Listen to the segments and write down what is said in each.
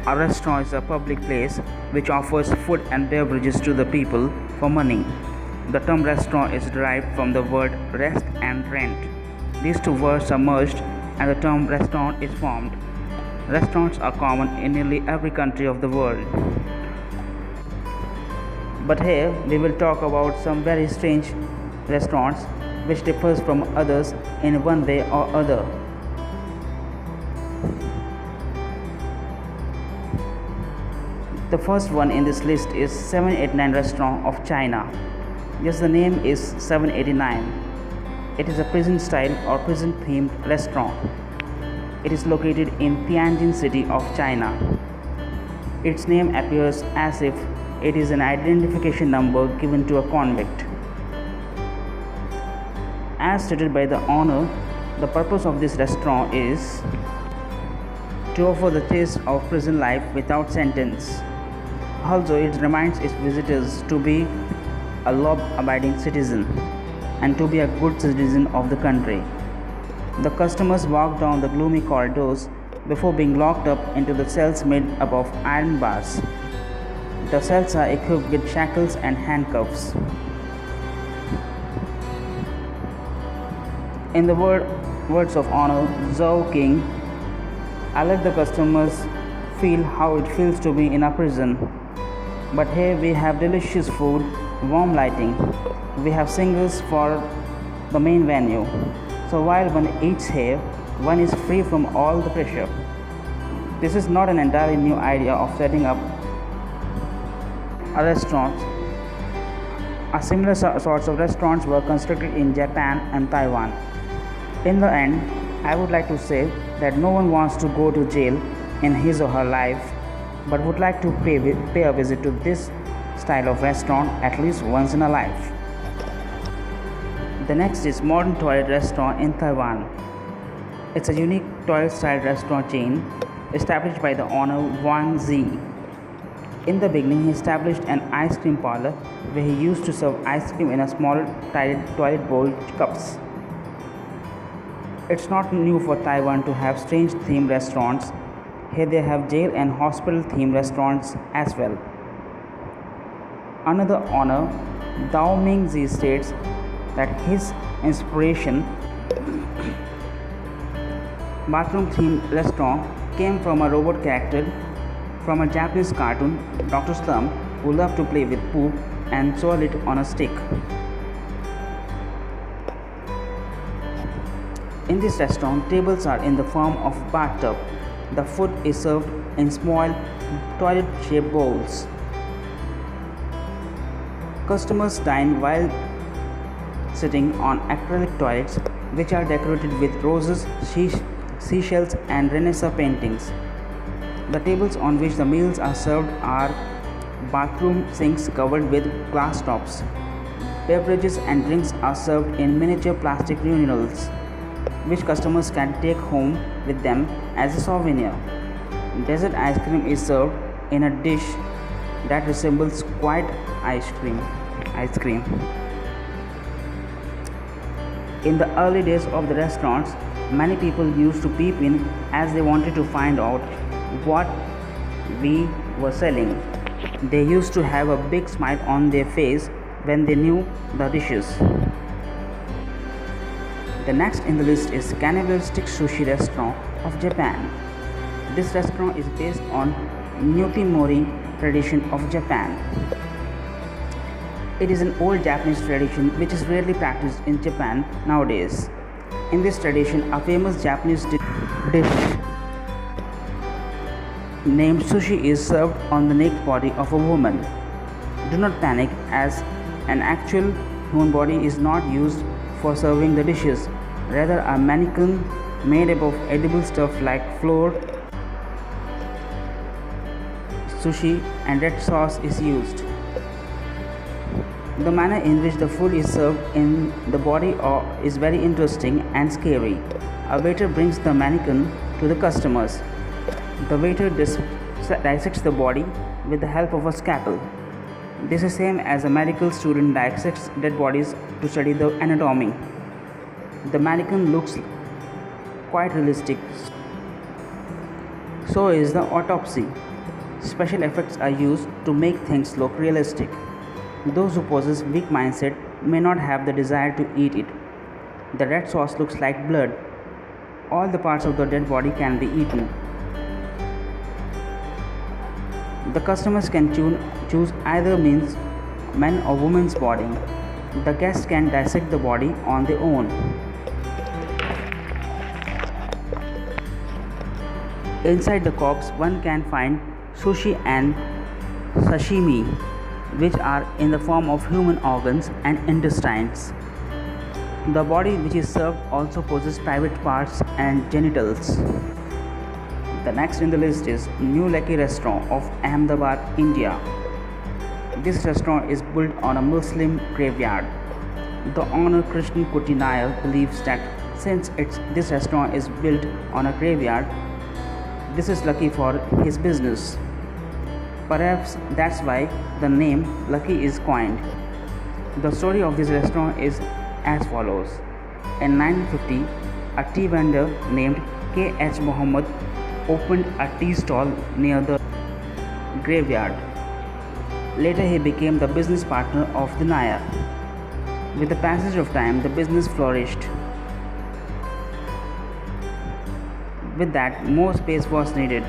A restaurant is a public place which offers food and beverages to the people for money. The term restaurant is derived from the word rest and rent. These two words are merged and the term restaurant is formed. Restaurants are common in nearly every country of the world. But here we will talk about some very strange restaurants which differs from others in one way or other. The first one in this list is 789 Restaurant of China. Yes, the name is 789. It is a prison style or prison themed restaurant. It is located in Tianjin city of China. Its name appears as if it is an identification number given to a convict. As stated by the owner, the purpose of this restaurant is to offer the taste of prison life without sentence. Also, it reminds its visitors to be a law-abiding citizen and to be a good citizen of the country. The customers walk down the gloomy corridors before being locked up into the cells made up of iron bars. The cells are equipped with shackles and handcuffs. In the words of honor, Zhao King, I let the customers feel how it feels to be in a prison. But here we have delicious food, warm lighting. We have singers for the main venue. So while one eats here, one is free from all the pressure. This is not an entirely new idea of setting up a restaurant. A similar sorts of restaurants were constructed in Japan and Taiwan. In the end, I would like to say that no one wants to go to jail in his or her life, but would like to pay a visit to this style of restaurant at least once in a life. The next is Modern Toilet Restaurant in Taiwan. It's a unique toilet-style restaurant chain established by the owner Wang Zi. In the beginning, he established an ice cream parlor where he used to serve ice cream in a small toilet bowl cups. It's not new for Taiwan to have strange themed restaurants. Here they have jail and hospital themed restaurants as well. Another owner, Dao Mingzi, states that his inspiration bathroom themed restaurant came from a robot character from a Japanese cartoon, Dr. Slump, who loved to play with poop and swirl it on a stick. In this restaurant, tables are in the form of bathtub. The food is served in small toilet-shaped bowls. Customers dine while sitting on acrylic toilets which are decorated with roses, seashells and Renaissance paintings. The tables on which the meals are served are bathroom sinks covered with glass tops. Beverages and drinks are served in miniature plastic urinals, which customers can take home with them as a souvenir. Dessert ice cream is served in a dish that resembles white ice cream. In the early days of the restaurants, many people used to peep in as they wanted to find out what we were selling. They used to have a big smile on their face when they knew the dishes. The next in the list is Cannibalistic Sushi Restaurant of Japan. This restaurant is based on Nyuki-mori tradition of Japan. It is an old Japanese tradition which is rarely practiced in Japan nowadays. In this tradition, a famous Japanese dish named sushi is served on the naked body of a woman. Do not panic, as an actual human body is not used for serving the dishes. Rather, a mannequin made up of edible stuff like flour, sushi and red sauce is used. The manner in which the food is served in the body is very interesting and scary. A waiter brings the mannequin to the customers. The waiter dissects the body with the help of a scalpel. This is same as a medical student dissects dead bodies to study the anatomy. The mannequin looks quite realistic. So is the autopsy. Special effects are used to make things look realistic. Those who possess weak mindset may not have the desire to eat it. The red sauce looks like blood. All the parts of the dead body can be eaten. The customers can choose either means man or woman's body. The guests can dissect the body on their own. Inside the corpse, one can find sushi and sashimi, which are in the form of human organs and intestines. The body which is served also possesses private parts and genitals. The next in the list is New Lucky Restaurant of Ahmedabad, India. This restaurant is built on a Muslim graveyard. The owner Krishnan Kuti Nair believes that since this restaurant is built on a graveyard, this is lucky for his business. Perhaps that's why the name Lucky is coined. The story of this restaurant is as follows. In 1950, a tea vendor named K.H. Muhammad opened a tea stall near the graveyard. Later he became the business partner of the Nair. With the passage of time, the business flourished. With that, more space was needed,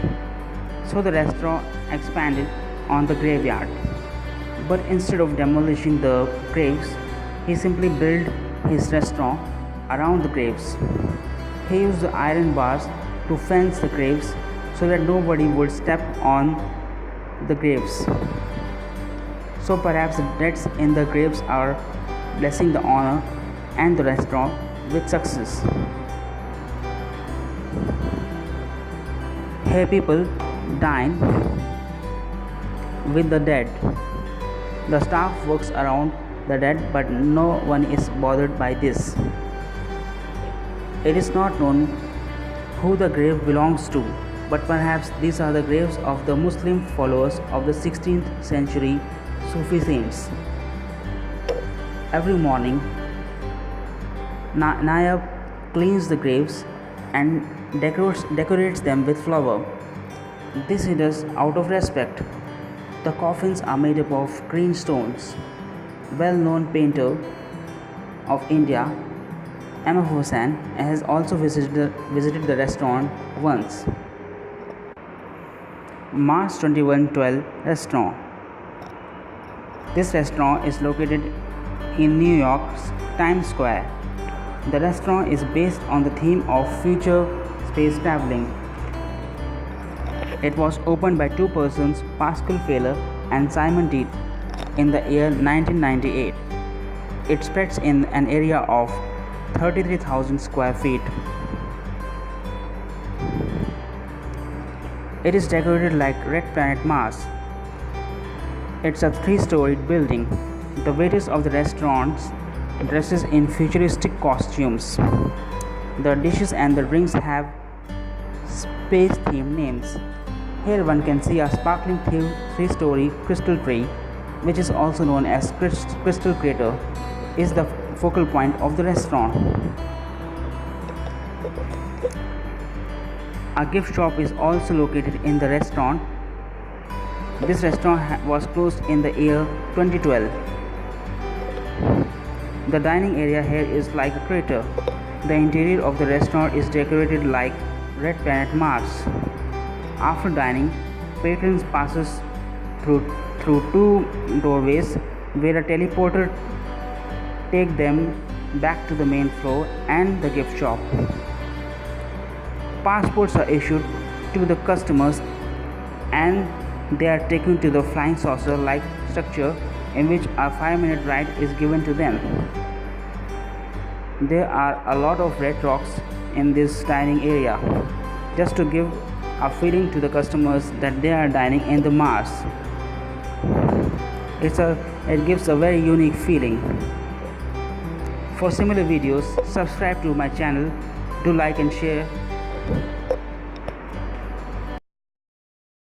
so the restaurant expanded on the graveyard. But instead of demolishing the graves, he simply built his restaurant around the graves. He used the iron bars to fence the graves so that nobody would step on the graves. So perhaps the deads in the graves are blessing the owner and the restaurant with success. Here people dine with the dead. The staff works around the dead, but no one is bothered by this. It is not known who the grave belongs to, but perhaps these are the graves of the Muslim followers of the 16th century Sufi saints. Every morning, Nayab cleans the graves and decorates them with flower. This he does out of respect. The coffins are made up of green stones. Well-known painter of India, Ahmed Hussain, has also visited the restaurant once. March 2112 Restaurant. This restaurant is located in New York's Times Square. The restaurant is based on the theme of future space traveling. It was opened by two persons, Pascal Fehler and Simon Deet, in the year 1998. It spreads in an area of 33,000 square feet. It is decorated like red planet Mars. It's a 3-storied building. The waiters of the restaurants dresses in futuristic costumes. The dishes and the drinks have space-themed names. Here one can see a sparkling 3-story crystal tree, which is also known as Crystal Crater, is the focal point of the restaurant. A gift shop is also located in the restaurant. This restaurant was closed in the year 2012. The dining area here is like a crater. The interior of the restaurant is decorated like red planet Mars. After dining, patrons passes through two doorways where a teleporter take them back to the main floor and the gift shop. Passports are issued to the customers and they are taken to the flying saucer-like structure in which a 5-minute ride is given to them. There are a lot of red rocks in this dining area, just to give a feeling to the customers that they are dining in the Mars. It gives a very unique feeling. For similar videos, subscribe to my channel, do like and share.